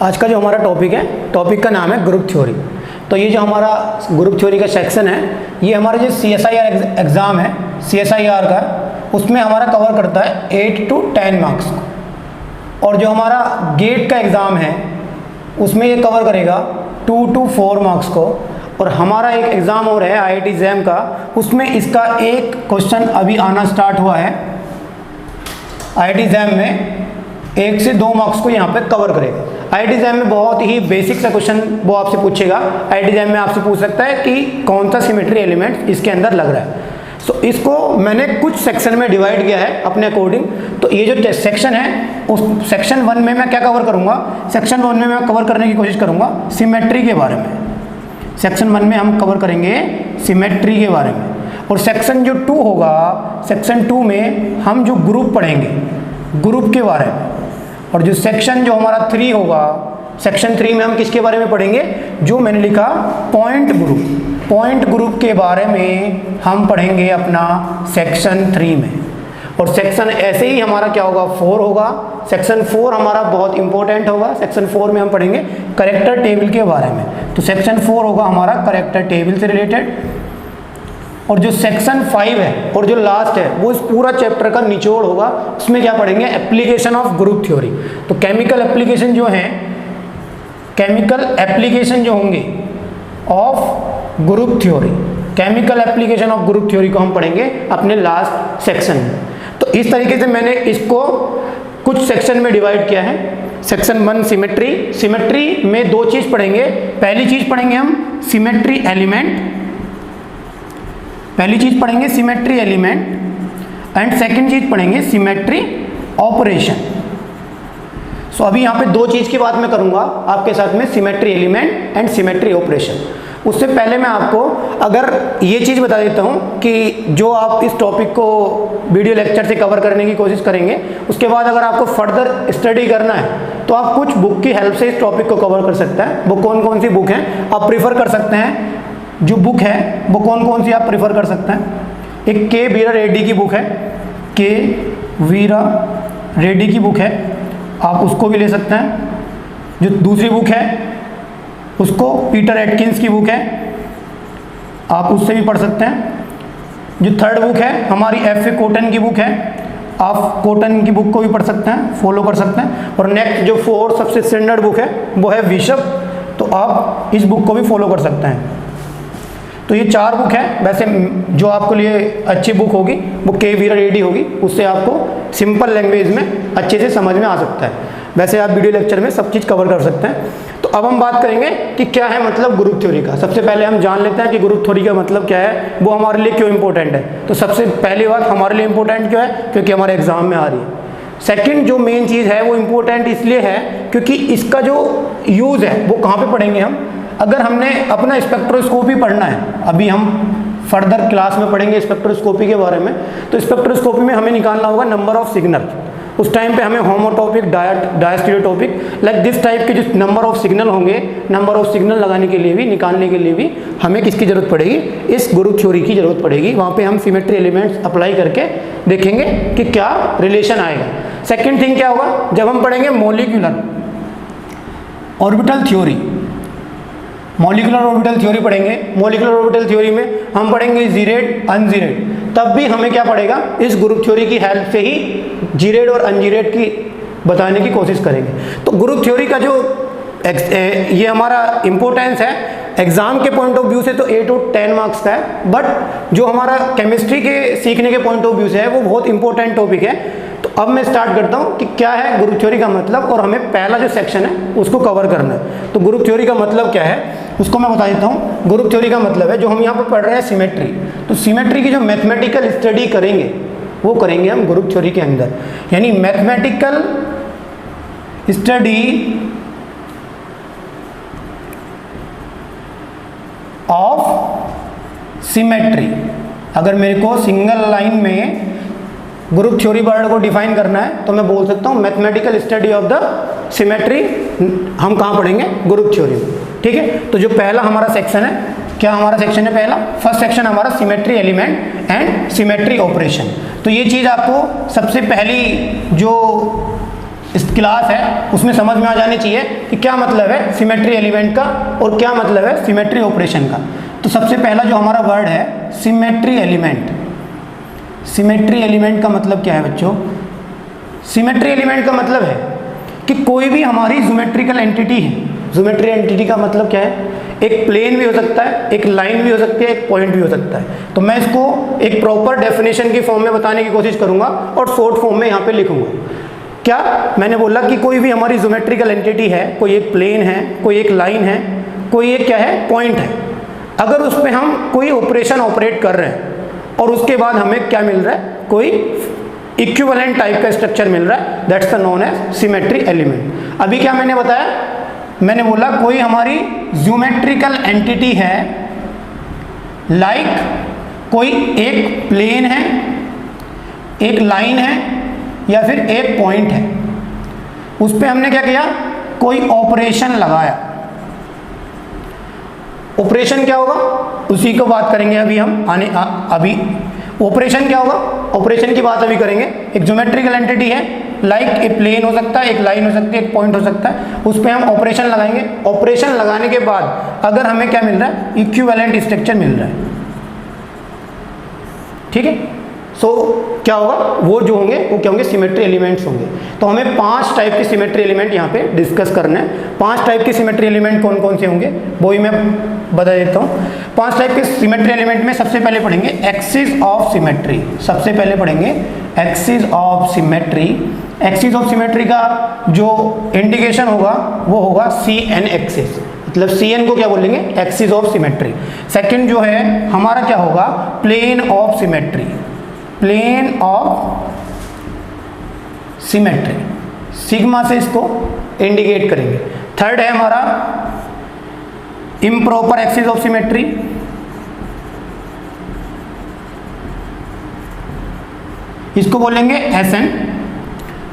आज का जो हमारा टॉपिक है, टॉपिक का नाम है ग्रुप थ्योरी। तो ये जो हमारा ग्रुप थ्योरी का सेक्शन है, ये हमारा जो CSIR एग्ज़ाम है, CSIR का, उसमें हमारा कवर करता है 8 to 10 मार्क्स को। और जो हमारा गेट का एग्ज़ाम है, उसमें ये कवर करेगा 2 to 4 मार्क्स को। और हमारा एक एग्ज़ाम और है IIT JAM का, उसमें इसका एक क्वेश्चन अभी आना स्टार्ट हुआ है। IIT JAM में 1 से 2 मार्क्स को यहाँ पे कवर करेगा। IIT JAM में बहुत ही बेसिक सा क्वेश्चन वो आपसे पूछेगा। IIT JAM में आपसे पूछ सकता है कि कौन सा सिमेट्री एलिमेंट इसके अंदर लग रहा है। तो इसको मैंने कुछ सेक्शन में डिवाइड किया है अपने अकॉर्डिंग। तो ये जो सेक्शन है, उस सेक्शन 1 में मैं क्या कवर करूँगा, सेक्शन 1 में मैं कवर करने की कोशिश करूँगा सिमेट्री के बारे में। सेक्शन 1 में हम कवर करेंगे सिमेट्री के बारे में। और सेक्शन जो 2 होगा, सेक्शन 2 में हम जो ग्रुप पढ़ेंगे, ग्रुप के बारे में। और जो सेक्शन जो हमारा 3 होगा, सेक्शन 3 में हम किसके बारे में पढ़ेंगे, जो मैंने लिखा पॉइंट ग्रुप। पॉइंट ग्रुप के बारे में हम पढ़ेंगे अपना सेक्शन 3 में। और सेक्शन ऐसे ही हमारा क्या होगा, 4 होगा। सेक्शन 4 हमारा बहुत इंपॉर्टेंट होगा। सेक्शन 4 में हम पढ़ेंगे कैरेक्टर टेबल के बारे में। तो सेक्शन 4 होगा हमारा कैरेक्टर टेबल से रिलेटेड। और जो सेक्शन 5 है और जो लास्ट है, वो इस पूरा चैप्टर का निचोड़ होगा। उसमें क्या पढ़ेंगे, एप्लीकेशन ऑफ ग्रुप थ्योरी। तो केमिकल एप्लीकेशन जो हैं, केमिकल एप्लीकेशन जो होंगे of group theory, chemical application of group theory को हम पढ़ेंगे अपने लास्ट सेक्शन में। तो इस तरीके से मैंने इसको कुछ सेक्शन में डिवाइड किया है। Section 1 symmetry. सिमेट्री में 2 चीज़ पढ़ेंगे। पहली चीज़ पढ़ेंगे हम सिमेट्री एलिमेंट, पहली चीज पढ़ेंगे सिमेट्री एलिमेंट। एंड सेकंड चीज पढ़ेंगे सिमेट्री ऑपरेशन। सो अभी यहाँ पे 2 चीज की बात मैं करूँगा आपके साथ में, symmetry element and symmetry operation. उससे पहले मैं आपको अगर ये चीज़ बता देता हूँ कि जो आप इस टॉपिक को वीडियो लेक्चर से कवर करने की कोशिश करेंगे, उसके बाद अगर आपको फर्दर स्टडी करना है तो आप कुछ बुक की हेल्प से इस टॉपिक को कवर कर सकते हैं। वो कौन कौन सी बुक हैं आप प्रीफर कर सकते हैं, जो बुक है वो कौन कौन सी आप प्रीफर कर सकते हैं। एक के वीरा रेड्डी की बुक है, के वीरा रेड्डी की बुक है, आप उसको भी ले सकते हैं। जो दूसरी बुक है उसको पीटर एटकिंस की बुक है, आप उससे भी पढ़ सकते हैं। जो थर्ड बुक है हमारी FA कॉटन की बुक है, आप कॉटन की बुक को भी पढ़ सकते हैं, फॉलो कर सकते हैं। और नेक्स्ट जो 4 सबसे स्टैंडर्ड बुक है वो है विशप, तो आप इस बुक को भी फॉलो कर सकते हैं। तो ये 4 बुक है। वैसे जो आपके लिए अच्छी बुक होगी वो के वीरा रेड्डी होगी, उससे आपको सिंपल लैंग्वेज में अच्छे से समझ में आ सकता है। वैसे आप वीडियो लेक्चर में सब चीज़ कवर कर सकते हैं। तो अब हम बात करेंगे कि क्या है मतलब ग्रुप थ्योरी का। सबसे पहले हम जान लेते हैं कि ग्रुप थ्योरी का मतलब क्या है, वो हमारे लिए क्यों इंपॉर्टेंट है। तो सबसे पहली बात, हमारे लिए इंपॉर्टेंट क्यों है, क्योंकि हमारे एग्जाम में आ रही है। सेकंड जो मेन चीज़ है वो इम्पोर्टेंट इसलिए है क्योंकि इसका जो यूज़ है वो कहाँ पे पढ़ेंगे हम, अगर हमने अपना स्पेक्ट्रोस्कोपी पढ़ना है, अभी हम फर्दर क्लास में पढ़ेंगे स्पेक्ट्रोस्कोपी के बारे में। तो स्पेक्ट्रोस्कोपी में हमें निकालना होगा नंबर ऑफ सिग्नल। उस टाइम पे हमें होमोटॉपिक, डायस्टीरियोटॉपिक, लाइक दिस टाइप के जो नंबर ऑफ सिग्नल होंगे, नंबर ऑफ सिग्नल लगाने के लिए भी, निकालने के लिए भी हमें किसकी जरूरत पड़ेगी, इस ग्रुप थ्योरी की जरूरत पड़ेगी। वहाँ पे हम सिमेट्री एलिमेंट्स अप्लाई करके देखेंगे कि क्या रिलेशन आएगा। सेकेंड थिंग क्या होगा, जब हम पढ़ेंगे molecular orbital theory, molecular orbital theory पढ़ेंगे। मॉलिक्यूलर ऑर्बिटल थ्योरी में हम पढ़ेंगे जीरेड, अनजीरेड। तब भी हमें क्या पड़ेगा, इस ग्रुप थ्योरी की हेल्प से ही जीरेड और अनजीरेड की बताने की कोशिश करेंगे। तो ग्रुप थ्योरी का जो ये हमारा इम्पोर्टेंस है एग्जाम के पॉइंट ऑफ व्यू से तो 8 to 10 मार्क्स का है, बट जो हमारा केमिस्ट्री के सीखने के पॉइंट ऑफ व्यू से है वो बहुत इंपॉर्टेंट टॉपिक है। तो अब मैं स्टार्ट करता हूँ कि क्या है ग्रुप थ्योरी का मतलब, और हमें पहला जो सेक्शन है उसको कवर करना है। तो ग्रुप थ्योरी का मतलब क्या है उसको मैं बता देता हूँ। ग्रुप थ्योरी का मतलब है, जो हम यहाँ पर पढ़ रहे हैं सिमेट्री, तो सिमेट्री की जो मैथमेटिकल स्टडी करेंगे वो करेंगे हम ग्रुप थ्योरी के अंदर। यानी मैथमेटिकल स्टडी ऑफ सिमेट्री। अगर मेरे को सिंगल लाइन में ग्रुप थ्योरी वर्ड को डिफाइन करना है तो मैं बोल सकता हूँ mathematical study of the symmetry. हम कहाँ पढ़ेंगे, ग्रुप थ्योरी में। ठीक है, तो जो पहला हमारा सेक्शन है, क्या हमारा सेक्शन है पहला, फर्स्ट सेक्शन हमारा symmetry element and symmetry operation. तो ये चीज़ आपको सबसे पहली जो इस क्लास है उसमें समझ में आ जानी चाहिए कि क्या मतलब है सिमेट्री एलिमेंट का और क्या मतलब है सिमेट्री ऑपरेशन का। तो सबसे पहला जो हमारा वर्ड है सिमेट्री एलिमेंट। सिमेट्री एलिमेंट का मतलब क्या है बच्चों? सिमेट्री एलिमेंट का मतलब है कि कोई भी हमारी ज्योमेट्रिकल एंटिटी है। ज्योमेट्री एंटिटी का मतलब क्या है? एक प्लेन भी हो सकता है, एक लाइन भी हो सकती है, एक पॉइंट भी हो सकता है। तो मैं इसको एक प्रॉपर डेफिनेशन की फॉर्म में बताने की कोशिश करूंगा और शॉर्ट फॉर्म में यहाँ पे लिखूंगा। क्या मैंने बोला कि कोई भी हमारी ज्योमेट्रिकल एंटिटी है, कोई एक प्लेन है, कोई एक लाइन है, कोई एक क्या है पॉइंट है। अगर उस पर हम कोई ऑपरेशन ऑपरेट कर रहे हैं और उसके बाद हमें क्या मिल रहा है? कोई इक्विवेलेंट टाइप का स्ट्रक्चर मिल रहा है, that's the known as symmetry element. अभी क्या मैंने बताया? मैंने बोला कोई हमारी ज्योमेट्रिकल एंटिटी है, लाइक कोई एक प्लेन है, एक लाइन है या फिर एक पॉइंट है, उस पर हमने क्या किया? कोई ऑपरेशन लगाया। ऑपरेशन क्या होगा उसी को बात करेंगे अभी हम अभी ऑपरेशन क्या होगा, ऑपरेशन की बात अभी करेंगे। एक ज्योमेट्रिकल एंटिटी है, लाइक ए प्लेन हो सकता है, एक लाइन हो सकती है, एक पॉइंट हो सकता है, उस पर हम ऑपरेशन लगाएंगे। ऑपरेशन लगाने के बाद अगर हमें क्या मिल रहा है? इक्विवेलेंट स्ट्रक्चर मिल रहा है। ठीक है, सो क्या होगा? वो जो होंगे वो क्या होंगे? सिमेट्री एलिमेंट्स होंगे। तो हमें 5 टाइप के सिमेट्री एलिमेंट यहाँ पे डिस्कस करना है। 5 टाइप के सिमेट्री एलिमेंट कौन कौन से होंगे वो ही मैं बता देता हूँ। 5 टाइप के सिमेट्री एलिमेंट में सबसे पहले पढ़ेंगे एक्सिस ऑफ सिमेट्री। सबसे पहले पढ़ेंगे axis of symmetry. Axis of symmetry का जो इंडिकेशन होगा वो होगा CN एक्सिस, मतलब CN को क्या बोलेंगे? Axis of symmetry. सेकंड जो है हमारा क्या होगा? Plane of symmetry. Plane of symmetry, sigma से इसको इंडिकेट करेंगे। थर्ड है हमारा इम्प्रॉपर एक्सिस ऑफ सिमेट्री। इसको बोलेंगे SN।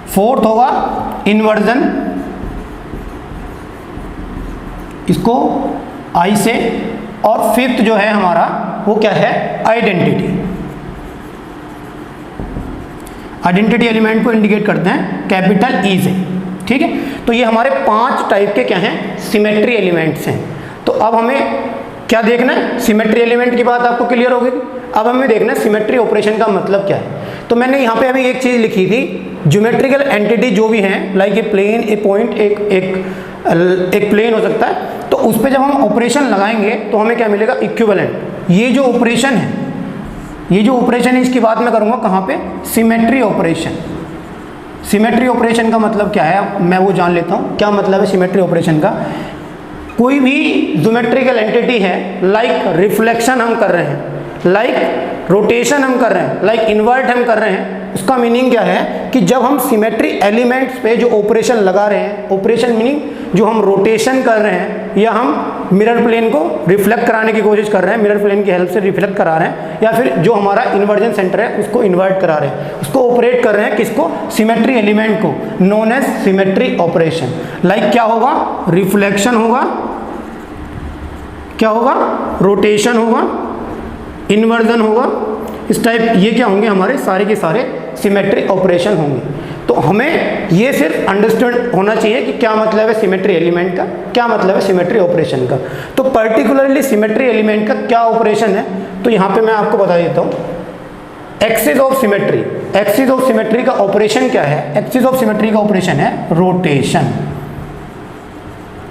फोर्थ होगा इन्वर्जन, इसको I से। और फिफ्थ जो है हमारा वो क्या है? आइडेंटिटी। आइडेंटिटी एलिमेंट को इंडिकेट करते हैं कैपिटल E से। ठीक है, तो ये हमारे 5 टाइप के क्या हैं? सिमेट्री एलिमेंट्स हैं। तो अब हमें क्या देखना है? सिमेट्री एलिमेंट की बात आपको क्लियर हो गई। अब हमें देखना है सिमेट्री ऑपरेशन का मतलब क्या है। तो मैंने यहाँ पे अभी एक चीज़ लिखी थी, ज्योमेट्रिकल एंटिटी जो भी हैं, like a plane, a point, एक प्लेन हो सकता है, तो उस पर जब हम ऑपरेशन लगाएंगे तो हमें क्या मिलेगा? इक्विवेलेंट। ये जो ऑपरेशन है, ये जो ऑपरेशन है इसकी बात मैं करूँगा कहाँ पे? Symmetry operation. सिमेट्री ऑपरेशन का मतलब क्या है मैं वो जान लेता हूँ। क्या मतलब है सिमेट्री ऑपरेशन का? कोई भी ज्योमेट्रिकल एंटिटी है, लाइक रिफ्लेक्शन हम कर रहे हैं, लाइक रोटेशन हम कर रहे हैं, लाइक इन्वर्ट हम कर रहे हैं, उसका मीनिंग क्या है कि जब हम सिमेट्री एलिमेंट्स पे जो ऑपरेशन लगा रहे हैं, ऑपरेशन मीनिंग जो हम रोटेशन कर रहे हैं या हम मिरर प्लेन को रिफ्लेक्ट कराने की कोशिश कर रहे हैं, मिरर प्लेन की हेल्प से रिफ्लेक्ट करा रहे हैं, या फिर जो हमारा इन्वर्जन सेंटर है उसको इन्वर्ट करा रहे हैं, उसको ऑपरेट कर रहे हैं किसको? सिमेट्री एलिमेंट को, known as symmetry operation. Like क्या होगा? रिफ्लेक्शन होगा, क्या होगा? रोटेशन होगा, इन्वर्जन होगा, इस टाइप ये क्या होंगे? हमारे सारे के सारे सिमेट्री ऑपरेशन होंगे। तो हमें ये सिर्फ अंडरस्टैंड होना चाहिए कि क्या मतलब है सिमेट्री एलिमेंट का, क्या मतलब है सिमेट्री ऑपरेशन का। तो पर्टिकुलरली सिमेट्री एलिमेंट का क्या ऑपरेशन है, तो यहाँ पे मैं आपको बता देता हूँ। Axis of symmetry, axis of symmetry का ऑपरेशन क्या है? एक्सिस ऑफ सिमेट्री का ऑपरेशन है रोटेशन।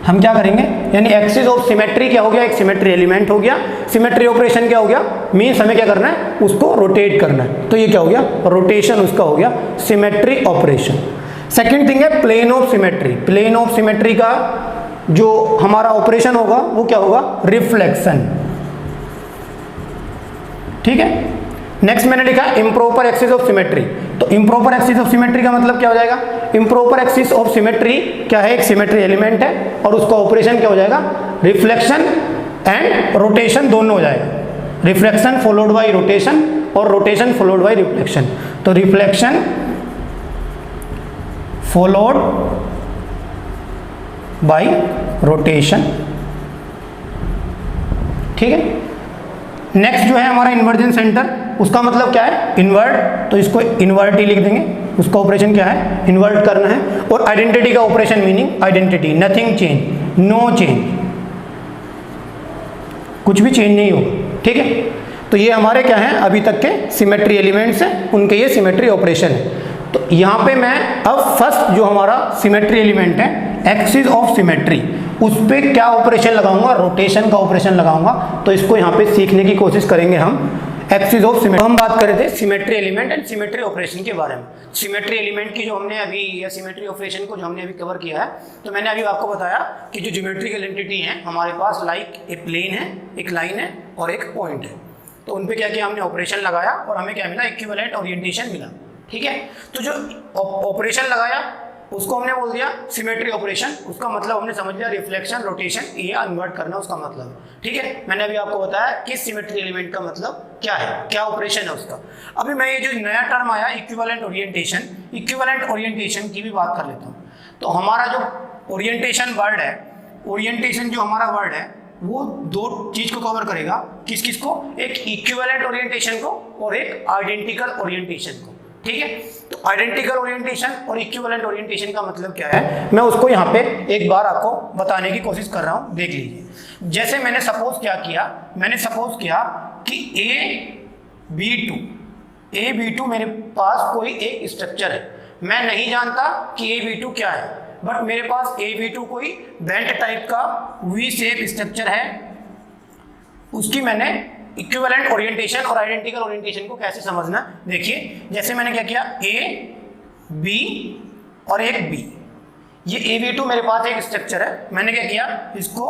हम क्या करेंगे? यानी एक्सिस ऑफ सिमेट्री क्या हो गया? एक सिमेट्री एलिमेंट हो गया। सिमेट्री ऑपरेशन क्या हो गया? मीन्स हमें क्या करना है? उसको रोटेट करना है। तो ये क्या हो गया? रोटेशन उसका हो गया, सिमेट्री ऑपरेशन। सेकंड थिंग है plane of symmetry. Plane of symmetry का जो हमारा ऑपरेशन होगा वो क्या होगा? रिफ्लेक्शन। ठीक है, नेक्स्ट मैंने लिखा इम्प्रॉपर एक्सिस ऑफ सिमेट्री। तो इम्प्रॉपर एक्सिस ऑफ सिमेट्री का मतलब क्या हो जाएगा? इम्प्रॉपर एक्सिस ऑफ सिमेट्री क्या है? एक सिमेट्री एलिमेंट है और उसका ऑपरेशन क्या हो जाएगा? रिफ्लेक्शन एंड रोटेशन दोनों हो जाएगा। रिफ्लेक्शन फॉलोड बाय रोटेशन और रोटेशन फॉलोड बाय रिफ्लेक्शन। तो रिफ्लेक्शन फॉलोड बाय रोटेशन। ठीक है, नेक्स्ट जो है हमारा इन्वर्जन सेंटर, उसका मतलब क्या है? इन्वर्ट, तो इसको इन्वर्ट ही लिख देंगे। उसका ऑपरेशन क्या है, इन्वर्ट करना है। और आइडेंटिटी का operation meaning identity, nothing change, no change, कुछ भी चेंज नहीं होगा, ठीक है। तो ये हमारे क्या हैं अभी तक के सिमेट्री एलिमेंट्स हैं, उनके ये सिमेट्री ऑपरेशन है। तो यहाँ पे मैं अब फर्स्ट जो हमारा सिमेट्री एलिमेंट है एक्सिस ऑफ सिमेट्री, उस पर क्या ऑपरेशन लगाऊंगा, रोटेशन का ऑपरेशन लगाऊंगा। तो इसको यहाँ पे सीखने की कोशिश करेंगे हम। एक्सिस ऑफ सिमेट्री, हम बात कर रहे थे symmetry element and symmetry operation के बारे में। सिमेट्री एलिमेंट की जो हमने अभी, या सिमेट्री ऑपरेशन को जो हमने अभी कवर किया है, तो मैंने अभी आपको बताया कि जो ज्योमेट्रिकल एंटिटी है हमारे पास, लाइक एक प्लेन है, एक लाइन है और एक पॉइंट है, तो उन पे क्या किया हमने, ऑपरेशन लगाया और हमें क्या मिला, इक्विवेलेंट ओरिएंटेशन मिला, ठीक है। तो जो ऑपरेशन लगाया उसको हमने बोल दिया सिमेट्री ऑपरेशन, उसका मतलब हमने समझ लिया रिफ्लेक्शन, रोटेशन, ये इन्वर्ट करना उसका मतलब, ठीक है। मैंने अभी आपको बताया कि सिमेट्री एलिमेंट का मतलब क्या है, क्या ऑपरेशन है उसका। अभी मैं ये जो नया टर्म आया इक्विवेलेंट ओरिएंटेशन, इक्विवेलेंट ओरिएंटेशन की भी बात कर लेता हूँ। तो हमारा जो ओरिएंटेशन वर्ड है, ओरिएंटेशन जो हमारा वर्ड है वो दो चीज को कवर करेगा, किस किस को, एक इक्विवेलेंट ओरिएंटेशन को और एक आइडेंटिकल ओरिएंटेशन को, ठीक है। तो आइडेंटिकल ओरिएंटेशन और इक्विवेलेंट ओरिएंटेशन का मतलब क्या है, मैं उसको यहाँ पे एक बार आपको बताने की कोशिश कर रहा हूँ, देख लीजिए। जैसे मैंने सपोज क्या किया, मैंने सपोज किया कि ए बी टू मेरे पास कोई एक स्ट्रक्चर है, मैं नहीं जानता कि ए बी टू क्या है, बट मेरे पास ए बी टू कोई बेंट टाइप का वी शेप स्ट्रक्चर है, उसकी मैंने इक्विवेलेंट ओरिएंटेशन और आइडेंटिकल ओरिएंटेशन को कैसे समझना, देखिए। जैसे मैंने क्या किया, ए बी और एक बी, ये ए बी टू मेरे पास एक स्ट्रक्चर है, मैंने क्या किया, इसको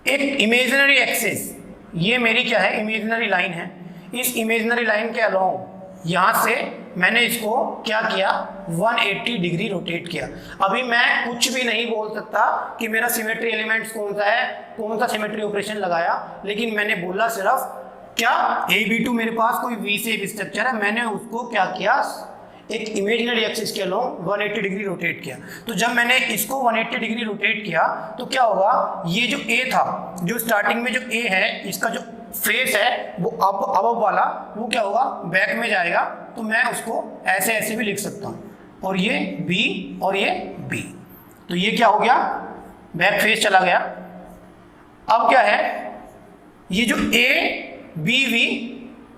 एक इमेजिनरी एक्सिस, ये मेरी क्या है, इमेजिनरी लाइन है, इस इमेजिनरी लाइन के अलोंग यहाँ से मैंने इसको क्या किया, 180 डिग्री रोटेट किया। अभी मैं कुछ भी नहीं बोल सकता कि मेरा सिमेट्री एलिमेंट्स कौन सा है, कौन सा सिमेट्री ऑपरेशन लगाया, लेकिन मैंने बोला सिर्फ क्या, ए बी टू मेरे पास कोई वी शेप स्ट्रक्चर है, मैंने उसको क्या किया, एक इमेजिनरी एक्सिस के अलोंग 180 डिग्री रोटेट किया। तो जब मैंने इसको 180 डिग्री रोटेट किया तो क्या होगा, ये जो ए था, जो स्टार्टिंग में जो ए है, इसका जो फेस है वो अब वाला, वो क्या होगा, बैक में जाएगा। तो मैं उसको ऐसे ऐसे भी लिख सकता हूँ, और ये बी और ये बी, तो ये क्या हो गया, बैक फेस चला गया। अब क्या है, ये जो A B V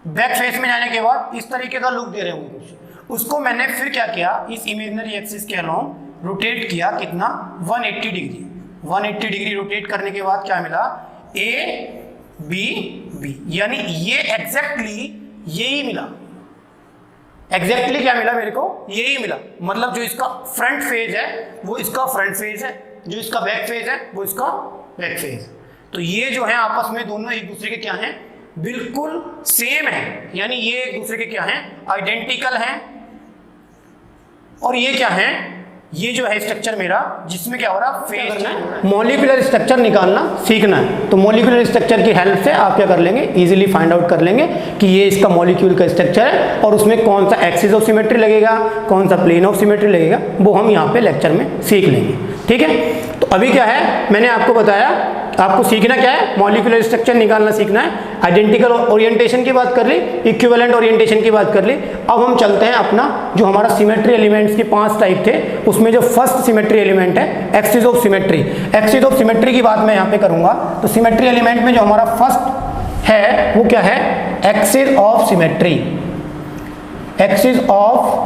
back face में जाने के बाद इस तरीके का लुक दे रहे होंगे कुछ, उसको मैंने फिर क्या किया, इस इमेजिनरी एक्सिस के अलोंग रोटेट किया, कितना, 180 डिग्री। 180 डिग्री रोटेट करने के बाद क्या मिला, ए बी बी, यानी ये एग्जैक्टली यही मिला, एग्जैक्टली क्या मिला मेरे को, यही मिला। मतलब जो इसका फ्रंट फेज है वो इसका फ्रंट फेज है, जो इसका बैक फेज है वो इसका बैक फेज। तो ये जो है आपस में दोनों एक दूसरे के क्या हैं, बिल्कुल सेम है, यानी ये एक दूसरे के क्या हैं, आइडेंटिकल हैं। और ये क्या है, ये जो है स्ट्रक्चर मेरा, जिसमें क्या हो रहा, फेज करना है, मॉलिक्यूलर स्ट्रक्चर निकालना सीखना है। तो मॉलिक्यूलर स्ट्रक्चर की हेल्प से आप क्या कर लेंगे, इजीली फाइंड आउट कर लेंगे कि ये इसका मॉलिक्यूल का स्ट्रक्चर है और उसमें कौन सा एक्सिस ऑफ सिमेट्री लगेगा, कौन सा प्लेन ऑफ सिमेट्री लगेगा, वो हम यहाँ पे लेक्चर में सीख लेंगे, ठीक है। तो अभी क्या है, मैंने आपको बताया, आपको सीखना क्या है, मॉलिक्यूलर स्ट्रक्चर निकालना सीखना है, आइडेंटिकल ओरिएंटेशन की बात कर ली, इक्विवेलेंट ओरिएंटेशन की बात कर ली। अब हम चलते हैं अपना जो हमारा सिमेट्री एलिमेंट्स के 5 टाइप थे, उसमें जो फर्स्ट सिमेट्री एलिमेंट है axis of symmetry. Axis of symmetry की बात मैं यहाँ पे करूंगा। तो सिमेट्री एलिमेंट में जो हमारा फर्स्ट है वो क्या है, axis of symmetry. Axis of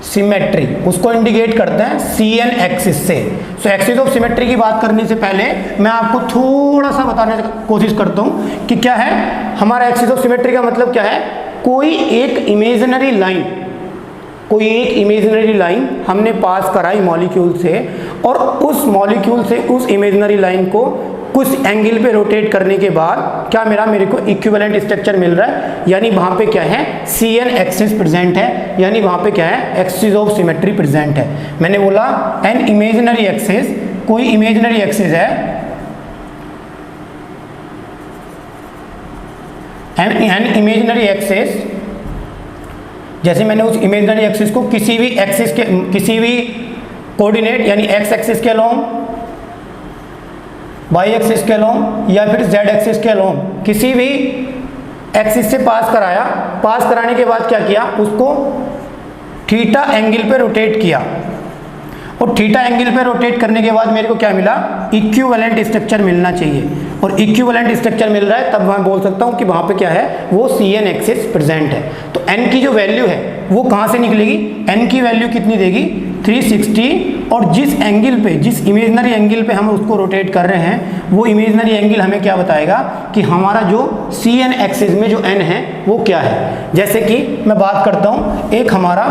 symmetry, उसको इंडिकेट करते हैं CN एक्सिस से। सो एक्सिस ऑफ सिमेट्री की बात करने से पहले मैं आपको थोड़ा सा बताने की कोशिश करता हूं कि क्या है हमारा एक्सिस ऑफ सिमेट्री का मतलब क्या है। कोई एक इमेजिनरी लाइन, कोई एक इमेजिनरी लाइन हमने पास कराई मॉलिक्यूल से, और उस मॉलिक्यूल से उस इमेजिनरी लाइन को कुछ एंगल पे रोटेट करने के बाद क्या मेरे को इक्विवेलेंट स्ट्रक्चर मिल रहा है, यानी वहां पे क्या है, CN एक्सिस प्रेजेंट है, यानी वहां पे क्या है, एक्सिस ऑफ सिमेट्री प्रेजेंट है। मैंने बोला एन इमेजिनरी एक्सिस, कोई इमेजिनरी एक्सिस है, एन इमेजिनरी एक्सिस, जैसे मैंने उस इमेजिनरी एक्सिस को किसी भी एक्सिस के, किसी भी कोऑर्डिनेट यानी x एक्सिस के अलोंग, y एक्सिस के अलोंग या फिर z एक्सिस के अलोंग किसी भी एक्सिस से पास कराया। पास कराने के बाद क्या किया, उसको थीटा एंगल पे रोटेट किया, और थीटा एंगल पे रोटेट करने के बाद मेरे को क्या मिला, इक्विवेलेंट स्ट्रक्चर मिलना चाहिए, और इक्विवेलेंट स्ट्रक्चर मिल रहा है तब मैं बोल सकता हूँ कि वहाँ पे क्या है, वो CN एक्सिस प्रेजेंट है। तो n की जो वैल्यू है वो कहाँ से निकलेगी, n की वैल्यू कितनी देगी 360, और जिस एंगल पे, जिस इमेजनरी एंगल पे हम उसको रोटेट कर रहे हैं वो इमेजनरी एंगल हमें क्या बताएगा कि हमारा जो CN एक्सिस में जो n है वो क्या है। जैसे कि मैं बात करता हूँ, एक हमारा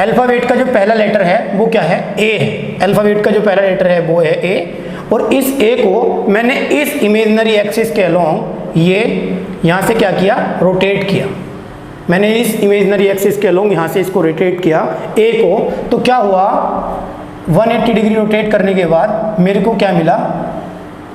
अल्फ़ाबेट का जो पहला लेटर है वो क्या है, A है। अल्फ़ाबेट का जो पहला लेटर है वो है A, और इस A को मैंने इस इमेजनरी एक्सिस के अलोंग ये यहाँ से क्या किया, रोटेट किया। मैंने इस इमेजनरी एक्सिस के अलोंग यहाँ से इसको रोटेट किया A को, तो क्या हुआ, 180 डिग्री रोटेट करने के बाद मेरे को क्या मिला,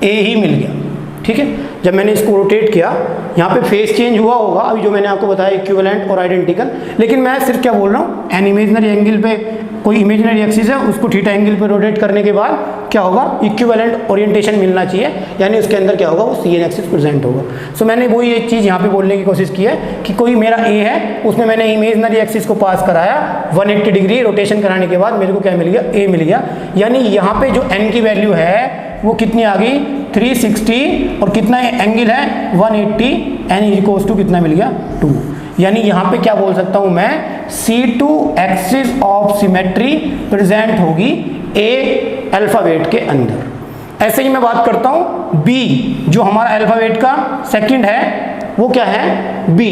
A ही मिल गया। ठीक है, जब मैंने इसको रोटेट किया यहाँ पे फेस चेंज हुआ होगा, अभी जो मैंने आपको बताया इक्विवेलेंट और आइडेंटिकल, लेकिन मैं सिर्फ क्या बोल रहा हूँ, एन इमेजनरी एंगल पे कोई इमेजनरी एक्सिस है उसको थीटा एंगल पे रोटेट करने के बाद क्या होगा, इक्विवेलेंट ओरिएंटेशन मिलना चाहिए, यानी उसके अंदर क्या होगा, वो CN एक्सिस प्रेजेंट होगा। सो मैंने वही एक चीज़ यहाँ पे बोलने की कोशिश की है कि कोई मेरा A है, उसमें मैंने इमेजनरी एक्सिस को पास कराया, 180 डिग्री रोटेशन कराने के बाद मेरे को क्या मिल गया, A मिल गया। यानी यहाँ पे जो n की वैल्यू है वो कितनी आ गई, 360, और कितना एंगल है 180, n इक्वल्स टू कितना मिल गया 2। यानी यहाँ पे क्या बोल सकता हूँ मैं, C2 axis of symmetry present होगी A अल्फ़ाबेट के अंदर। ऐसे ही मैं बात करता हूँ B, जो हमारा अल्फ़ाबेट का सेकंड है वो क्या है B।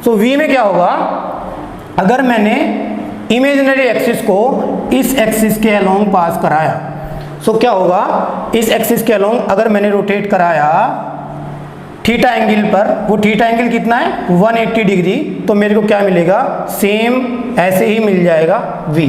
सो V में क्या होगा, अगर मैंने इमेजिनरी एक्सिस को इस एक्सिस के अलोंग पास कराया, सो क्या होगा, इस एक्सिस के अलोंग अगर मैंने रोटेट कराया थीटा एंगल पर, वो थीटा एंगल कितना है 180 डिग्री, तो मेरे को क्या मिलेगा, सेम ऐसे ही मिल जाएगा V।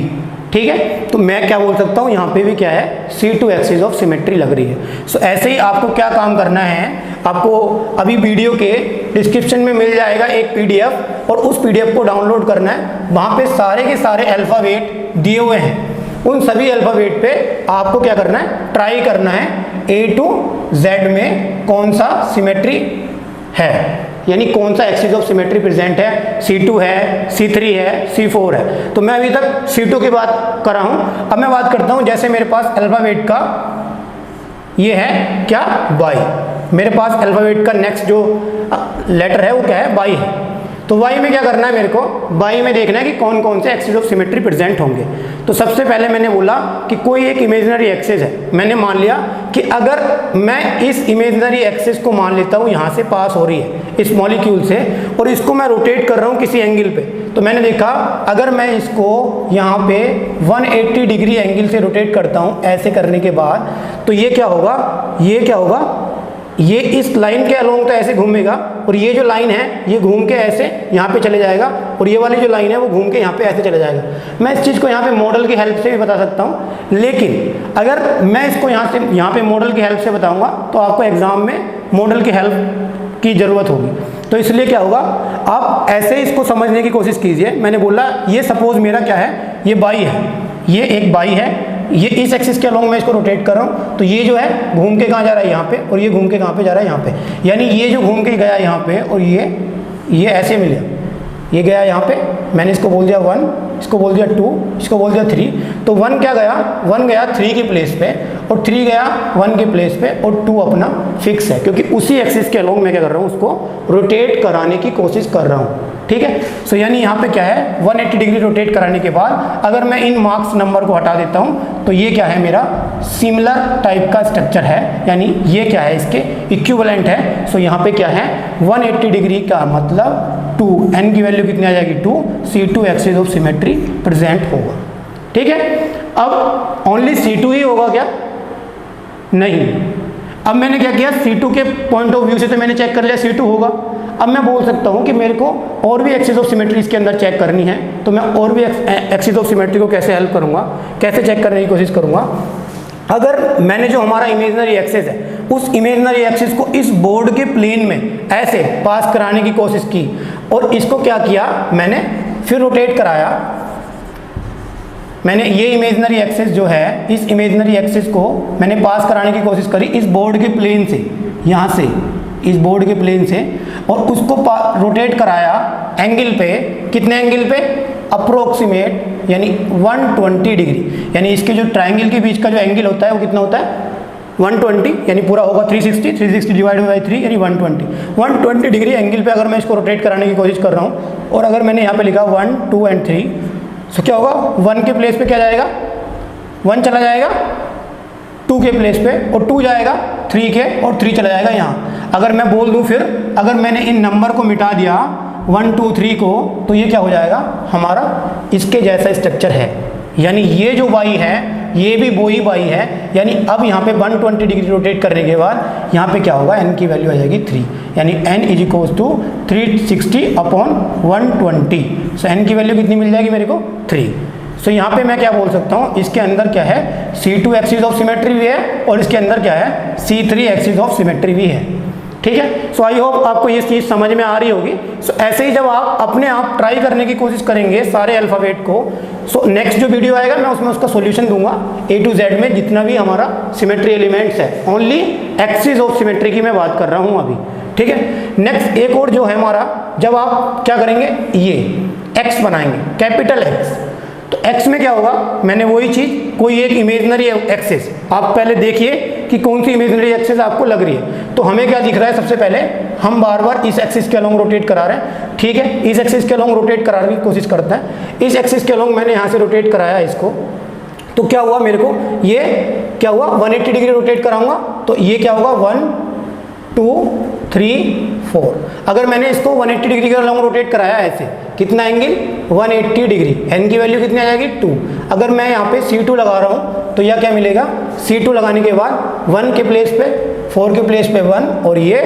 ठीक है, तो मैं क्या बोल सकता हूँ, यहाँ पे भी क्या है, C2 एक्सिस ऑफ सिमेट्री लग रही है। सो ऐसे ही आपको क्या काम करना है, आपको अभी वीडियो के डिस्क्रिप्शन में मिल जाएगा एक PDF, और उस PDF को डाउनलोड करना है। वहाँ पे सारे के सारे अल्फ़ाबेट दिए हुए हैं, उन सभी अल्फ़ाबेट पे आपको क्या करना है, ट्राई करना है A to Z में कौन सा सिमेट्री है, यानी कौन सा एक्सिस ऑफ सिमेट्री प्रेजेंट है, C2 है, C3 है, C4 है। तो मैं अभी तक C2 की बात कर रहा हूँ। अब मैं बात करता हूँ, जैसे मेरे पास अल्फ़ाबेट का ये है क्या, Y, मेरे पास अल्फ़ाबेट का नेक्स्ट जो लेटर है वो क्या है, Y है। तो Y में क्या करना है, मेरे को Y में देखना है कि कौन कौन से एक्सिस ऑफ सिमेट्री प्रेजेंट होंगे। तो सबसे पहले मैंने बोला कि कोई एक इमेजिनरी एक्सिस है, मैंने मान लिया कि अगर मैं इस इमेजिनरी एक्सिस को मान लेता हूँ यहाँ से पास हो रही है इस मॉलिक्यूल से, और इसको मैं रोटेट कर रहा हूँ किसी एंगल पे, तो मैंने देखा अगर मैं इसको यहाँ पे 180 डिग्री एंगल से रोटेट करता हूँ, ऐसे करने के बाद तो ये क्या होगा, ये क्या होगा, ये इस लाइन के अलोंग तो ऐसे घूमेगा, और ये जो लाइन है ये घूम के ऐसे यहाँ पे चले जाएगा, और ये वाली जो लाइन है वो घूम के यहाँ पे ऐसे चले जाएगा। मैं इस चीज़ को यहाँ पे मॉडल की हेल्प से भी बता सकता हूँ, लेकिन अगर मैं इसको यहाँ पे मॉडल की हेल्प से बताऊँगा तो आपको एग्जाम में मॉडल की हेल्प की ज़रूरत होगी। तो इसलिए क्या होगा, आप ऐसे इसको समझने की कोशिश कीजिए। मैंने बोला ये सपोज मेरा क्या है, ये बाई है, ये एक बाई है, ये इस एक्सिस के अलोंग मैं इसको रोटेट कर रहा हूँ, तो ये जो है घूम के कहाँ जा रहा है, यहाँ पे, और ये घूम के कहाँ पे जा रहा है, यहाँ पे। यानी ये जो घूम के गया यहाँ पे, और ये ऐसे मिले, ये गया यहाँ पे, मैंने इसको बोल दिया 1, इसको बोल दिया 2, इसको बोल दिया 3, तो 1 क्या गया, 1 गया 3 की प्लेस पे, और 3 गया 1 की प्लेस पे, और 2 अपना फिक्स है, क्योंकि उसी एक्सिस के अलोंग मैं क्या कर रहा हूँ, उसको रोटेट कराने की कोशिश कर रहा हूँ। ठीक है, सो यानी यहाँ पे क्या है, 180 डिग्री रोटेट कराने के बाद अगर मैं इन मार्क्स नंबर को हटा देता हूँ तो ये क्या है, मेरा सिमिलर टाइप का स्ट्रक्चर है, यानी ये क्या है, इसके इक्विवेलेंट है। सो यहाँ पे क्या है, 180 डिग्री का मतलब 2, n की वैल्यू कितनी आ जाएगी 2, C2 axis of symmetry present होगा। ठीक है, अब ओनली C2 ही होगा क्या, नहीं। अब मैंने क्या किया, C2 के पॉइंट ऑफ व्यू से तो मैंने चेक कर लिया C2 होगा। अब मैं बोल सकता हूँ कि मेरे को और भी एक्सिस ऑफ सिमेट्री इसके अंदर चेक करनी है, तो मैं और भी एक्सिस ऑफ सिमेट्री को कैसे हेल्प करूँगा, कैसे चेक करने की कोशिश करूँगा। अगर मैंने जो हमारा इमेजनरी एक्सिस है उस इमेजनरी एक्सिस को इस बोर्ड के प्लेन में ऐसे पास कराने की कोशिश की, और इसको क्या किया, मैंने फिर रोटेट कराया, मैंने ये इमेजनरी एक्सिस जो है, इस इमेजनरी एक्सिस को मैंने पास कराने की कोशिश करी इस बोर्ड के प्लेन से, यहाँ से इस बोर्ड के प्लेन से, और उसको रोटेट कराया एंगल पे, कितने एंगल पे, अप्रोक्सीमेट यानी 120 डिग्री, यानी इसके जो ट्राइंगल के बीच का जो एंगल होता है वो कितना होता है 120, यानी पूरा होगा 360 डिवाइड बाई 3 यानी 120 डिग्री एंगल पे अगर मैं इसको रोटेट कराने की कोशिश कर रहा हूँ और अगर मैंने यहाँ पे लिखा 1 2 एंड 3, तो क्या होगा 1 के प्लेस पे क्या जाएगा 1 चला जाएगा 2 के प्लेस पे और 2 जाएगा 3 के और 3 चला जाएगा यहाँ। अगर मैं बोल दूँ फिर अगर मैंने इन नंबर को मिटा दिया 1 2 3 को, तो ये क्या हो जाएगा हमारा इसके जैसा स्ट्रक्चर है, यानी ये जो y है ये भी वो ही y है, यानी अब यहाँ पे 120 डिग्री रोटेट करने के बाद यहाँ पे क्या होगा n की वैल्यू आ जाएगी 3, यानी n is equals to 360 upon 120। So n की वैल्यू कितनी मिल जाएगी मेरे को 3। सो यहाँ पे मैं क्या बोल सकता हूँ इसके अंदर क्या है C2 एक्सिस ऑफ सिमेट्री भी है और इसके अंदर क्या है C3 एक्सिस ऑफ सिमेट्री भी है। ठीक है, सो आई होप आपको ये चीज़ समझ में आ रही होगी। सो ऐसे ही जब आप अपने आप ट्राई करने की कोशिश करेंगे सारे अल्फ़ाबेट को, सो नेक्स्ट जो वीडियो आएगा मैं उसमें उसका सॉल्यूशन दूंगा A to Z में जितना भी हमारा सिमेट्री एलिमेंट्स है, ओनली एक्सिस ऑफ सिमेट्री की मैं बात कर रहा हूँ अभी। ठीक है, नेक्स्ट एक और जो है हमारा, जब आप क्या करेंगे ये x बनाएंगे कैपिटल X, तो x में क्या होगा मैंने वही चीज़ कोई एक इमेजनरी एक्सिस, आप पहले देखिए कि कौन सी इमेजनरी एक्सिस आपको लग रही है। तो हमें क्या दिख रहा है सबसे पहले हम बार बार इस एक्सिस के अलोंग रोटेट करा रहे हैं। ठीक है, इस एक्सिस के अलोंग रोटेट कराने की कोशिश करते हैं। इस एक्सिस के अलोंग मैंने यहाँ से रोटेट कराया इसको, तो क्या हुआ मेरे को ये क्या हुआ 180 डिग्री रोटेट कराऊंगा, तो ये क्या होगा 1 2 3 4। अगर मैंने इसको 180 डिग्री के अलोंग रोटेट कराया ऐसे, कितना एंगल 180 डिग्री, n की वैल्यू कितनी आ जाएगी 2। अगर मैं यहाँ पे C2 लगा रहा हूँ तो यह क्या मिलेगा C2 लगाने के बाद 1 के प्लेस पे 4 के प्लेस पे 1 और ये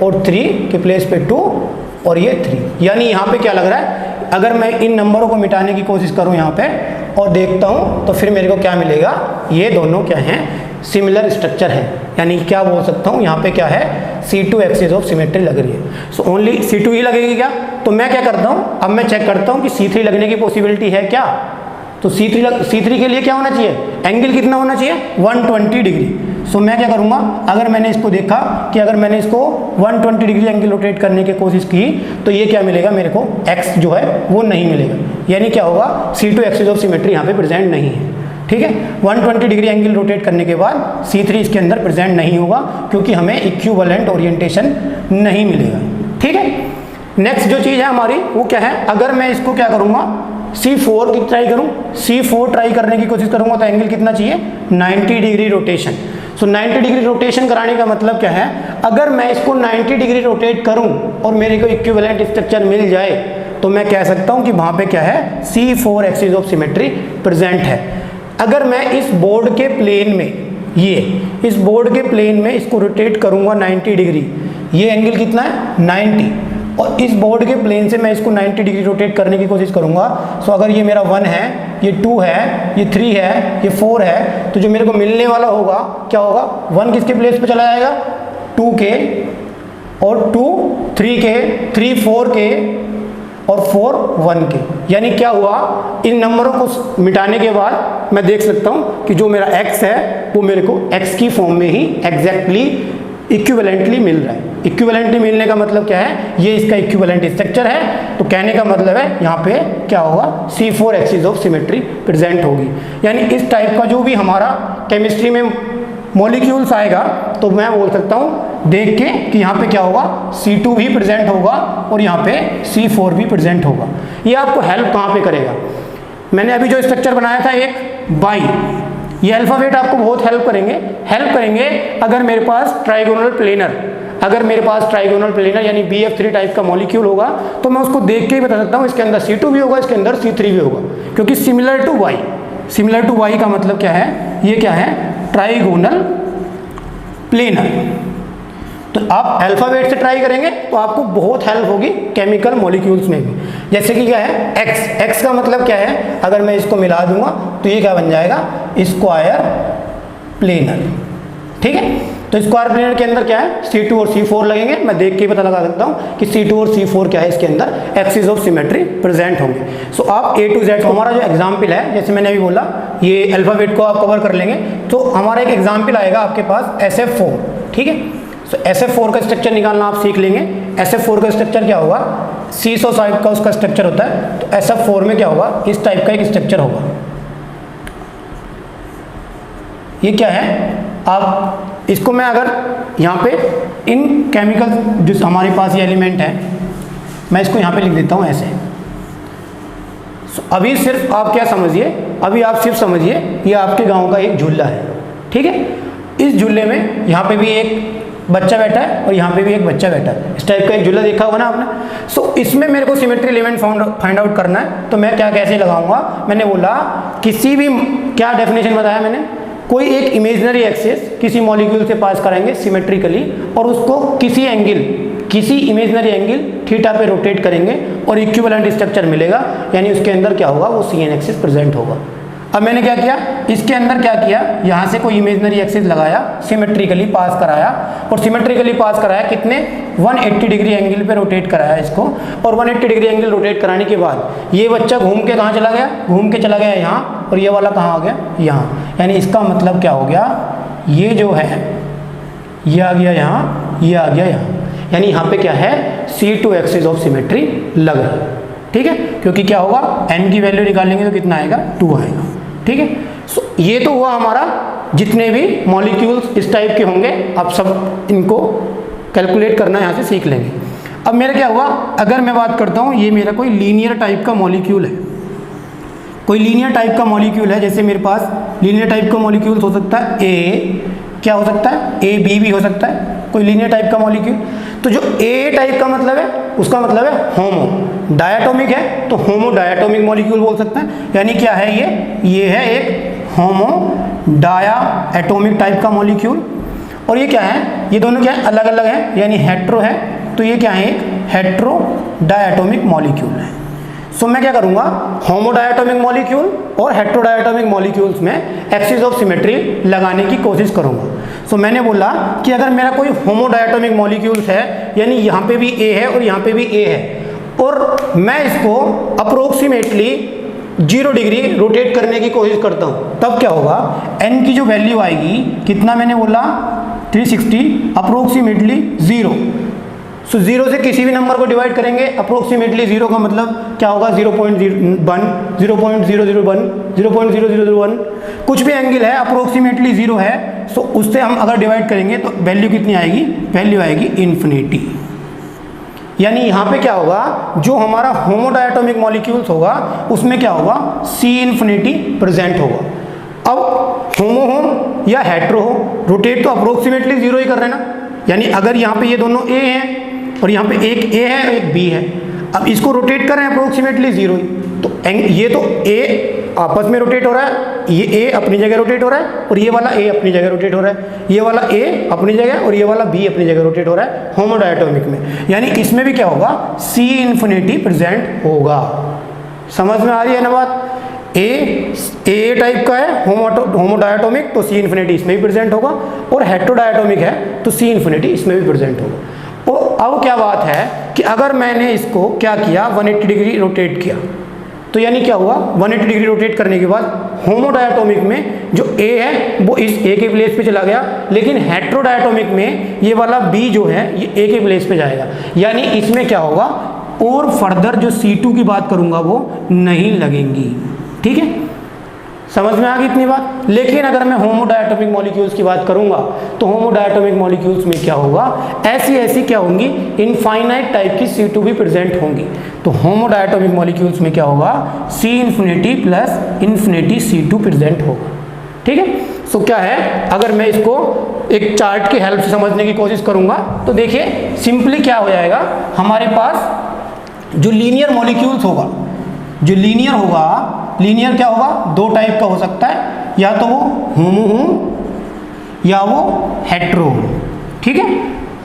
और 3 के प्लेस पे 2 और ये 3, यानी यहाँ पे क्या लग रहा है अगर मैं इन नंबरों को मिटाने की कोशिश करूँ यहाँ पे और देखता हूँ तो फिर मेरे को क्या मिलेगा, ये दोनों क्या हैं सिमिलर स्ट्रक्चर है, यानी क्या बोल सकता हूँ यहाँ पे क्या है C2 एक्सिस ऑफ सिमेट्री लग रही है। सो ओनली C2 ही लगेगी क्या, तो मैं क्या करता हूँ अब मैं चेक करता हूँ कि C3 लगने की पॉसिबिलिटी है क्या। तो C3 के लिए क्या होना चाहिए एंगल कितना होना चाहिए 120 डिग्री। सो मैं क्या करूँगा अगर मैंने इसको देखा कि अगर मैंने इसको 120 डिग्री एंगल रोटेट करने की कोशिश की तो ये क्या मिलेगा मेरे को x जो है वो नहीं मिलेगा, यानी क्या होगा C2 एक्सिस ऑफ सिमेट्री यहाँ पे प्रेजेंट नहीं है। ठीक है, 120 डिग्री एंगल रोटेट करने के बाद C3 इसके अंदर प्रेजेंट नहीं होगा क्योंकि हमें इक्विवेलेंट ओरिएंटेशन नहीं मिलेगा। ठीक है, नेक्स्ट जो चीज़ है हमारी वो क्या है, अगर मैं इसको क्या करूँगा C4 की ट्राई करूँ, C4 ट्राई करने की कोशिश करूँगा तो एंगल कितना चाहिए 90 डिग्री रोटेशन। सो 90 डिग्री रोटेशन कराने का मतलब क्या है, अगर मैं इसको 90 डिग्री रोटेट करूँ और मेरे को इक्विवेलेंट स्ट्रक्चर मिल जाए तो मैं कह सकता हूँ कि वहाँ पे क्या है C4 axis of symmetry present है। अगर मैं इस बोर्ड के प्लेन में इस बोर्ड के प्लेन में इसको रोटेट करूँगा 90 डिग्री, ये एंगल कितना है 90, और इस बोर्ड के प्लेन से मैं इसको 90 डिग्री रोटेट करने की कोशिश करूँगा। सो अगर ये मेरा 1 है, ये 2 है, ये 3 है, ये 4 है, तो जो मेरे को मिलने वाला होगा क्या होगा 1 किसके प्लेस पे चला जाएगा 2 के और 2 3 के, 3 4 के और 4 1 के, यानी क्या हुआ इन नंबरों को मिटाने के बाद मैं देख सकता हूँ कि जो मेरा x है वो मेरे को x की फॉर्म में ही एग्जैक्टली इक्विवेलेंटली मिल रहा है। इक्विवेलेंटली मिलने का मतलब क्या है, ये इसका इक्विवेलेंट स्ट्रक्चर है, तो कहने का मतलब है यहाँ पे क्या होगा C4 axis of symmetry present होगी। यानी इस टाइप का जो भी हमारा केमिस्ट्री में मॉलिक्यूल्स आएगा तो मैं बोल सकता हूँ देख के कि यहाँ पे क्या होगा C2 भी प्रेजेंट होगा और यहाँ पे C4 भी प्रेजेंट होगा। ये आपको हेल्प कहाँ पे करेगा, मैंने अभी जो स्ट्रक्चर बनाया था एक बाई, ये अल्फ़ाबेट आपको बहुत हेल्प करेंगे अगर मेरे पास ट्राइगोनल प्लेनर यानी BF3 टाइप का मॉलिक्यूल होगा तो मैं उसको देख के ही बता सकता हूँ इसके अंदर C2 भी होगा, इसके अंदर C3 भी होगा, क्योंकि सिमिलर टू वाई का मतलब क्या है, ये क्या है ट्राइगोनल प्लेनर। तो आप अल्फ़ाबेट से ट्राई करेंगे तो आपको बहुत हेल्प होगी केमिकल मॉलिक्यूल्स में भी। जैसे कि क्या है x का मतलब क्या है, अगर मैं इसको मिला दूंगा तो ये क्या बन जाएगा स्क्वायर प्लेनर। ठीक है, तो स्क्वायर प्लेनर के अंदर क्या है C2 और C4 लगेंगे, मैं देख के ही पता लगा सकता हूँ कि C2 और C4 क्या है इसके अंदर एक्सिस ऑफ सिमेट्री प्रेजेंट होंगे। सो आप A to Z हमारा जो एग्जाम्पल है, जैसे मैंने अभी बोला ये अल्फ़ाबेट को आप कवर कर लेंगे, तो हमारा एक एग्जाम्पल आएगा आपके पास SF4। ठीक है, सो SF4 का स्ट्रक्चर निकालना आप सीख लेंगे। SF4 का स्ट्रक्चर क्या होगा, सीसो टाइप का उसका स्ट्रक्चर होता है, तो SF4 में क्या होगा, इस टाइप का एक स्ट्रक्चर होगा। ये क्या है, आप इसको मैं अगर यहाँ पे इन केमिकल जो हमारे पास ये एलिमेंट है, मैं इसको यहाँ पे लिख देता हूँ ऐसे। अभी सिर्फ आप क्या समझिए, अभी आप सिर्फ समझिए ये आपके गांव का एक झूला है, ठीक है। इस झूले में यहाँ पे भी एक बच्चा बैठा है और यहाँ पे भी एक बच्चा बैठा है, इस टाइप का एक झूला देखा होगा ना आपने। सो इसमें मेरे को सिमेट्री एलिमेंट फाइंड आउट करना है, तो मैं क्या कैसे लगाऊंगा, मैंने बोला किसी भी, क्या डेफिनेशन बताया मैंने, कोई एक इमेजिनरी एक्सिस किसी मॉलिक्यूल से पास कराएंगे सिमेट्रिकली और उसको किसी एंगल, किसी इमेजिनरी एंगल थीटा पे रोटेट करेंगे और इक्विवेलेंट स्ट्रक्चर मिलेगा, यानी उसके अंदर क्या होगा, वो CN एक्सिस प्रेजेंट होगा। अब मैंने क्या किया, इसके अंदर क्या किया, यहाँ से कोई इमेजिनरी एक्सिस लगाया, सिमेट्रिकली पास कराया, और सिमेट्रिकली पास कराया कितने, 180 डिग्री एंगल पे रोटेट कराया इसको, और 180 डिग्री एंगल रोटेट कराने के बाद ये बच्चा घूम के कहाँ चला गया, घूम के चला गया यहाँ, और ये वाला कहाँ आ गया, यहाँ। यानी इसका मतलब क्या हो गया, ये जो है ये आ गया यहाँ, ये आ गया यहाँ, यानी यहाँ पे क्या है, C2 एक्सिस ऑफ सिमेट्री लग रहा है, ठीक है। क्योंकि क्या होगा, n की वैल्यू निकालेंगे तो कितना आएगा, 2 आएगा, ठीक है। सो ये तो हुआ हमारा, जितने भी मॉलिक्यूल्स इस टाइप के होंगे आप सब इनको कैलकुलेट करना यहाँ से सीख लेंगे। अब मेरा क्या हुआ, अगर मैं बात करता हूँ, ये मेरा कोई लीनियर टाइप का मॉलिक्यूल है, कोई लीनियर टाइप का मॉलिक्यूल है, जैसे मेरे पास लीनियर टाइप का मॉलिक्यूल हो सकता है A, क्या हो सकता है, AB भी हो सकता है, कोई लीनियर टाइप का मॉलिक्यूल। तो जो A टाइप का मतलब है, उसका मतलब है होमो, डायटोमिक है तो होमो डायटोमिक मॉलिक्यूल बोल सकते हैं, यानी क्या है ये है एक होमो डाया एटोमिक टाइप का मॉलिक्यूल। और ये क्या है, ये दोनों क्या है, अलग अलग है, यानी हेट्रो है, तो ये क्या है, एक हेट्रो डायटोमिक मॉलिक्यूल है। सो मैं क्या करूंगा, होमो डायटोमिक मॉलिक्यूल और हेट्रो डायटोमिक मॉलिक्यूल्स में एक्सिस ऑफ सिमेट्री लगाने की कोशिश करूंगा। सो मैंने बोला कि अगर मेरा कोई होमो डायटोमिक मॉलिक्यूल्स है, यानी यहाँ पे भी A है और यहाँ पे भी A है, और मैं इसको अप्रोक्सीमेटली 0 डिग्री रोटेट करने की कोशिश करता हूँ, तब क्या होगा, n की जो वैल्यू आएगी, कितना मैंने बोला, 360 अप्रोक्सीमेटली 0। सो 0 से किसी भी नंबर को डिवाइड करेंगे, अप्रोक्सीमेटली 0 का मतलब क्या होगा, 0.01, 0.001, 0.0001, कुछ भी एंगल है अप्रोक्सीमेटली 0 है। सो उससे हम अगर डिवाइड करेंगे तो वैल्यू कितनी आएगी, वैल्यू आएगी इन्फिनिटी। यानी यहाँ पे क्या होगा, जो हमारा होमो डायटोमिक मॉलिक्यूल्स होगा उसमें क्या होगा, C इन्फिनिटी प्रेजेंट होगा। अब होमो हो या हेट्रो हो, रोटेट तो अप्रोक्सीमेटली 0 ही कर रहे हैं ना, यानी अगर यहाँ पे ये दोनों A हैं और यहाँ पे एक A है और एक B है, अब इसको रोटेट कर रहे हैं अप्रोक्सीमेटली 0 ही, तो ये तो A आपस में रोटेट हो रहा है, ये A अपनी जगह रोटेट हो रहा है और ये वाला A अपनी जगह रोटेट हो रहा है, ये वाला A अपनी जगह और ये वाला B अपनी जगह रोटेट हो रहा है होमोडायटोमिक में। यानी इसमें भी क्या होगा, C इन्फिनिटी प्रेजेंट होगा। समझ में आ रही है ना बात, A टाइप का है होमोडायटोमिक, तो C इन्फिनिटी इसमें भी प्रेजेंट होगा, और हेट्रोडायटोमिक है तो C इन्फिनिटी इसमें भी प्रेजेंट होगा। और अब क्या बात है कि अगर मैंने इसको क्या किया, 180 डिग्री रोटेट किया, तो यानी क्या हुआ, 180 डिग्री रोटेट करने के बाद होमोडायटोमिक में जो A है वो इस A के प्लेस पे चला गया, लेकिन हेट्रोडायटोमिक में ये वाला B जो है ये A के प्लेस पे जाएगा। यानी इसमें क्या होगा, और फर्दर जो C2 की बात करूंगा वो नहीं लगेंगी। ठीक है, समझ में आ गई इतनी बात। लेकिन अगर मैं होमोडायटोमिक मॉलिक्यूल्स की बात करूंगा तो होमोडायटोमिक मॉलिक्यूल्स में क्या होगा, ऐसी क्या होंगी, इनफाइनाइट टाइप की C2 भी प्रेजेंट होंगी। तो होमोडायटोमिक मॉलिक्यूल्स में क्या होगा, C infinity plus infinity C2 present होगा। ठीक है, सो क्या है, अगर मैं इसको एक चार्ट की हेल्प से समझने की कोशिश करूंगा तो देखिए सिंपली क्या हो जाएगा, हमारे पास जो लीनियर मॉलिक्यूल्स होगा, जो लीनियर होगा, लीनियर क्या होगा, दो टाइप का हो सकता है, या तो वो होमो हो या वो हेट्रो हो। ठीक है,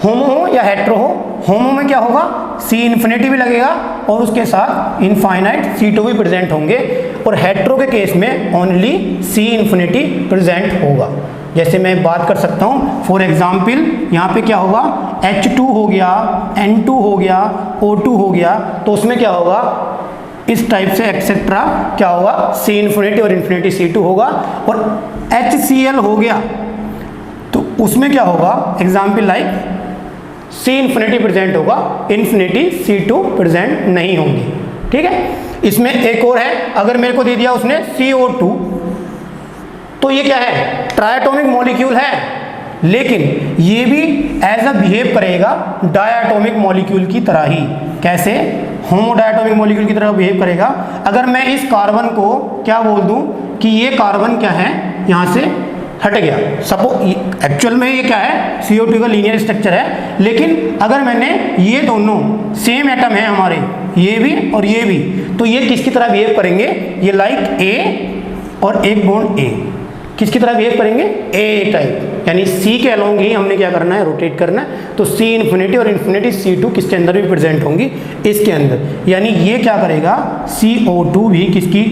होमो हो या हेट्रो हो। होमो में क्या होगा, C इन्फिनिटी भी लगेगा और उसके साथ इनफाइनाइट C2 भी प्रेजेंट होंगे, और हेट्रो के केस में ओनली C इन्फिनिटी प्रेजेंट होगा। जैसे मैं बात कर सकता हूँ, फॉर एग्जाम्पल यहाँ पे क्या होगा, H2 हो गया, N2 हो गया, O2 हो गया, तो उसमें क्या होगा, इस टाइप से एक्सेट्रा क्या होगा, C इन्फिनिटी और इन्फिनिटी C2 होगा। और HCl हो गया तो उसमें क्या होगा, एग्जाम्पल लाइक सी इन्फिनिटी प्रेजेंट होगा, इन्फिनिटी C2 प्रेजेंट नहीं होंगी। ठीक है, इसमें एक और है, अगर मेरे को दे दिया उसने CO2, तो ये क्या है, ट्राइएटॉमिक मॉलिक्यूल है, लेकिन ये भी एज अ बिहेव करेगा डायटोमिक मॉलिक्यूल की तरह ही। कैसे, होमोडायटोमिक मॉलिक्यूल की तरह बिहेव करेगा। अगर मैं इस कार्बन को क्या बोल दूं कि ये कार्बन क्या है, यहाँ से हट गया, सपोज एक्चुअल में ये क्या है, CO2 का लीनियर स्ट्रक्चर है, लेकिन अगर मैंने ये दोनों सेम एटम है हमारे, ये भी और ये भी, तो ये किसकी तरह बिहेव करेंगे, ये लाइक A और एक बॉन्ड A, किसकी तरह बिहेव करेंगे, A टाइप, यानी C के अलोंग ही हमने क्या करना है, रोटेट करना है। तो C इन्फिनिटी और इन्फिनिटी C2 किसके अंदर भी प्रेजेंट होंगी, इसके अंदर, यानी ये क्या करेगा, CO2 भी किसकी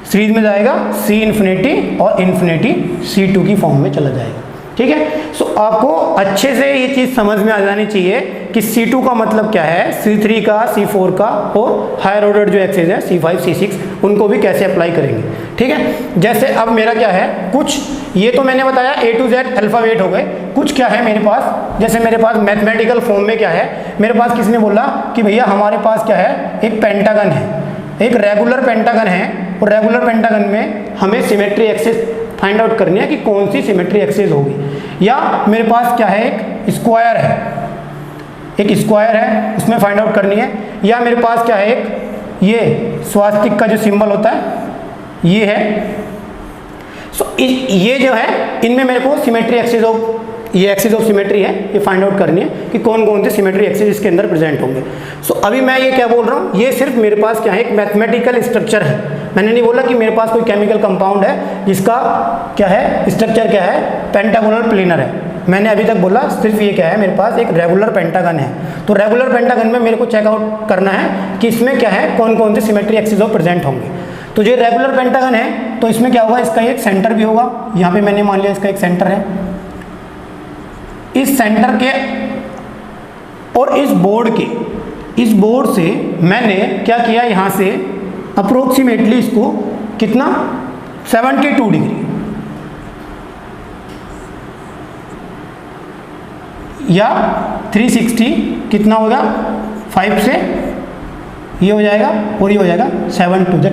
सीरीज में जाएगा, C इन्फिनिटी और इन्फिनिटी C2 की फॉर्म में चला जाएगा। ठीक है, सो आपको अच्छे से ये चीज़ समझ में आ जानी चाहिए कि C2 का मतलब क्या है, C3 का, C4 का, और हायर ऑर्डर जो एक्सेस है C5 C6 उनको भी कैसे अप्लाई करेंगे। ठीक है, जैसे अब मेरा क्या है, कुछ ये तो मैंने बताया A to Z अल्फ़ाबेट हो गए, कुछ क्या है मेरे पास, जैसे मेरे पास मैथमेटिकल फॉर्म में क्या है, मेरे पास किसने बोला कि भैया हमारे पास क्या है, एक पेंटागन है, एक रेगुलर पेंटागन है, और रेगुलर पेंटागन में हमें सिमेट्री एक्सिस फाइंड आउट करनी है कि कौन सी सिमेट्री एक्सिस होगी। या मेरे पास क्या है, एक स्क्वायर है, एक स्क्वायर है, उसमें फाइंड आउट करनी है। या मेरे पास क्या है, एक ये स्वास्तिक का जो सिंबल होता है ये है। सो ये जो है, इनमें मेरे को सिमेट्री एक्सिस ऑफ, ये एक्सिस ऑफ सिमेट्री है, ये फाइंड आउट करनी है कि कौन कौन से सिमेट्री एक्सिस इसके अंदर प्रेजेंट होंगे। सो अभी मैं ये क्या बोल रहा हूँ, ये सिर्फ मेरे पास क्या है, एक मैथमेटिकल स्ट्रक्चर है। मैंने नहीं बोला कि मेरे पास कोई केमिकल कंपाउंड है जिसका क्या है, स्ट्रक्चर क्या है, पेंटागोनल प्लेनर है। मैंने अभी तक बोला सिर्फ ये क्या है, मेरे पास एक रेगुलर पेंटागन है। तो रेगुलर पेंटागन में मेरे को चेकआउट करना है कि इसमें क्या है, कौन कौन से सिमेट्री एक्सिस ऑफ प्रेजेंट होंगे। तो जो रेगुलर पेंटागन है, तो इसमें क्या होगा, इसका एक सेंटर भी होगा, यहाँ पे मैंने मान लिया इसका एक सेंटर है। इस सेंटर के और इस बोर्ड से मैंने क्या किया, यहाँ से अप्रोक्सीमेटली इसको कितना, 72 डिग्री या 360 कितना होगा, 5 से ये हो जाएगा और ये हो जाएगा 7 to Z।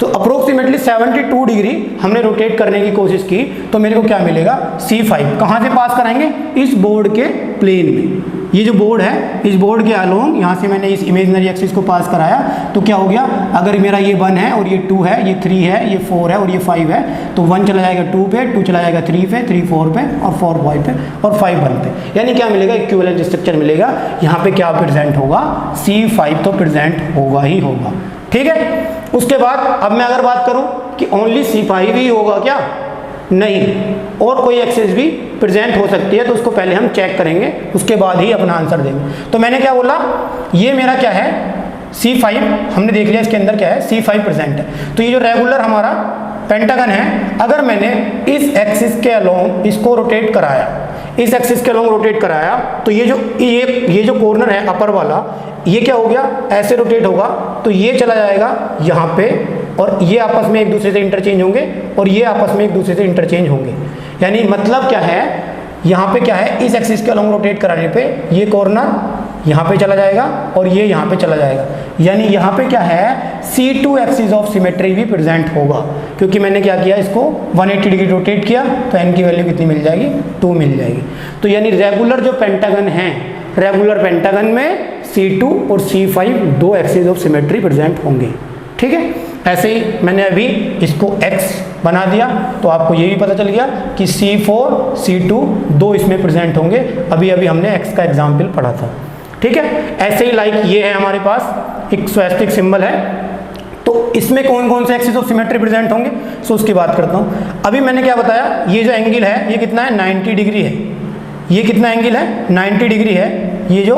तो अप्रोक्सीमेटली 72 डिग्री हमने रोटेट करने की कोशिश की, तो मेरे को क्या मिलेगा, C5 कहाँ से पास कराएंगे, इस बोर्ड के प्लेन में। ये जो बोर्ड है, इस बोर्ड के अलोंग यहाँ से मैंने इस इमेजिनरी एक्सिस को पास कराया, तो क्या हो गया, अगर मेरा ये 1 है और ये 2 है, ये 3 है, ये 4 है और ये 5 है, तो 1 चला जाएगा 2 पे, 2 चला जाएगा 3 पे, 3 4 पे, और 4 5 पे, और 5 1 पे। यानी क्या मिलेगा, इक्विवेलेंट स्ट्रक्चर मिलेगा। यहाँ पे क्या प्रेजेंट होगा, C5 तो प्रेजेंट होगा ही होगा। ठीक है, उसके बाद अब मैं अगर बात करूं कि ओनली C5 ही होगा क्या, नहीं, और कोई एक्सिस भी प्रेजेंट हो सकती है, तो उसको पहले हम चेक करेंगे, उसके बाद ही अपना आंसर देंगे। तो मैंने क्या बोला, ये मेरा क्या है, C5 हमने देख लिया, इसके अंदर क्या है, C5 प्रेजेंट है। तो ये जो रेगुलर हमारा पेंटागन है, अगर मैंने इस एक्सिस के अलोंग इसको रोटेट कराया, इस एक्सिस के अलोंग रोटेट कराया, तो ये जो कॉर्नर है अपर वाला, ये क्या हो गया, ऐसे रोटेट होगा, तो ये चला जाएगा यहाँ पे, और ये आपस में एक दूसरे से इंटरचेंज होंगे, और ये आपस में एक दूसरे से इंटरचेंज होंगे। यानी मतलब क्या है, यहाँ पे क्या है, इस एक्सिस के अलोंग रोटेट कराने पे ये कॉर्नर यहाँ पे चला जाएगा और ये यहाँ पे चला जाएगा। यानी यहाँ पे क्या है, C2 एक्सिस ऑफ सिमेट्री भी प्रेजेंट होगा, क्योंकि मैंने क्या किया, इसको 180 डिग्री रोटेट किया, तो n की वैल्यू कितनी मिल जाएगी, 2 मिल जाएगी। तो यानी रेगुलर जो पेंटागन है, रेगुलर पेंटागन में C2 और C5 दो एक्सिस ऑफ सिमेट्री प्रेजेंट होंगे। ठीक है, ऐसे ही मैंने अभी इसको x बना दिया, तो आपको ये भी पता चल गया कि C4 C2 दो इसमें प्रेजेंट होंगे। अभी हमने x का एग्जाम्पल पढ़ा था। ठीक है, ऐसे ही लाइक ये है हमारे पास एक स्वैस्तिक सिंबल है, तो इसमें कौन कौन से एक्सिस ऑफ सिमेट्री प्रेजेंट होंगे, सो उसकी बात करता हूँ। अभी मैंने क्या बताया, ये जो एंगल है ये कितना है, 90 डिग्री है। ये कितना एंगल है, 90 डिग्री है, ये जो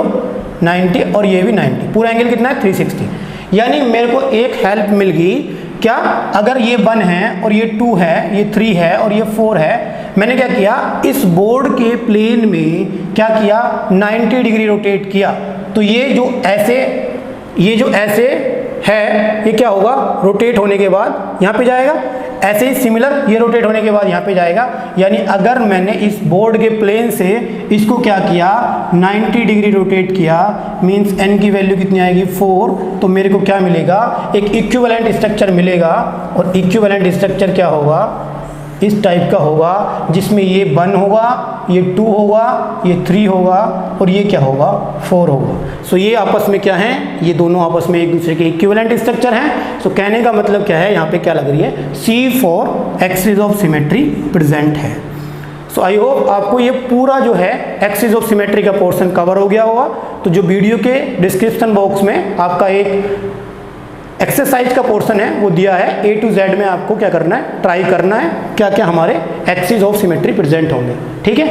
90 और ये भी 90, पूरा एंगल कितना है, 360। यानी मेरे को एक हेल्प मिल गई क्या, अगर ये 1 है और ये 2 है, ये 3 है और ये 4 है, मैंने क्या किया, इस बोर्ड के प्लेन में क्या किया, 90 डिग्री रोटेट किया, तो ये जो ऐसे है, ये क्या होगा, रोटेट होने के बाद यहाँ पे जाएगा, ऐसे ही सिमिलर ये रोटेट होने के बाद यहाँ पे जाएगा। यानी अगर मैंने इस बोर्ड के प्लेन से इसको क्या किया 90 डिग्री रोटेट किया, मींस n की वैल्यू कितनी आएगी 4, तो मेरे को क्या मिलेगा, एक इक्विवेलेंट स्ट्रक्चर मिलेगा। और इक्विवेलेंट स्ट्रक्चर क्या होगा, इस टाइप का होगा, जिसमें ये 1 होगा, ये 2 होगा, ये 3 होगा और ये क्या होगा 4 होगा। सो ये आपस में क्या है, ये दोनों आपस में एक दूसरे के इक्विवेलेंट स्ट्रक्चर हैं। सो कहने का मतलब क्या है, यहाँ पे क्या लग रही है, C4 axis of symmetry present है। सो आई होप आपको ये पूरा जो है एक्सिस ऑफ सिमेट्री का पोर्शन कवर हो गया होगा। तो जो वीडियो के डिस्क्रिप्शन बॉक्स में आपका एक एक्सरसाइज का पोर्शन है वो दिया है, A to Z में आपको क्या करना है, ट्राई करना है क्या क्या हमारे एक्सिस ऑफ सिमेट्री प्रेजेंट होंगे। ठीक है।